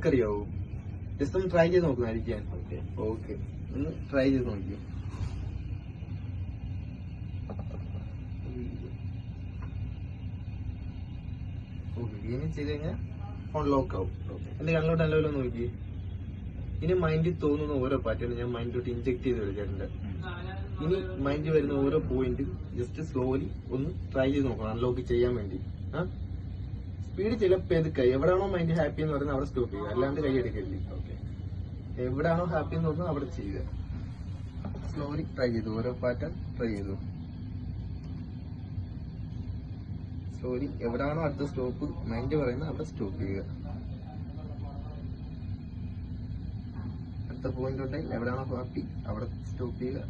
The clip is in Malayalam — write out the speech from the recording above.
അറിയാവോ? ജസ്റ്റ് ഒന്ന് ട്രൈ ചെയ്ത് നോക്കുന്നതായിരിക്കാൻ. ഓക്കെ, ഒന്ന് ട്രൈ ചെയ്ത് നോക്കി. ഇനി ചെയ്ത് കഴിഞ്ഞാൽ ഫോൺ ലോക്ക് ആവും. എന്റെ കണ്ണിലോട്ട് നല്ലപോലെ നോക്കി. ഇനി മൈൻഡിൽ തോന്നുന്ന ഓരോ പാറ്റേൺ ഞാൻ മൈൻഡിലോട്ട് ഇൻജെക്ട് ചെയ്ത് കളിക്കാറുണ്ട്. ഇനി മൈൻഡിൽ വരുന്ന ഓരോ പോയിന്റ് ജസ്റ്റ് സ്ലോലി ഒന്ന് ട്രൈ ചെയ്ത് നോക്കണം അൺലോക്ക് ചെയ്യാൻ വേണ്ടി. സ്പീഡ് ചിലപ്പോൾ എതുക്കായി എവിടെയാണോ മൈൻഡ് ഹാപ്പി എന്ന് പറയുന്നത് അവിടെ സ്റ്റോപ്പ് ചെയ്യുക, അല്ലാണ്ട് കൈ എടുക്കരുത്. ഓക്കെ, എവിടെയാണോ ഹാപ്പി എന്ന് തോന്നുന്നത് അവിടെ ചെയ്യുക. സ്ലോലി ട്രൈ ചെയ്തു, ഓരോ പാറ്റേൺ ട്രൈ ചെയ്തു. സ്ലോലി എവിടെയാണോ അടുത്ത സ്റ്റോപ്പ് മൈൻഡ് പറയുന്നത് അവിടെ സ്റ്റോപ്പ് ചെയ്യുക. അടുത്ത പോയിന്റ് ഉണ്ടെങ്കിൽ എവിടെയാണോ ഹാപ്പി അവിടെ സ്റ്റോപ്പ് ചെയ്യുക.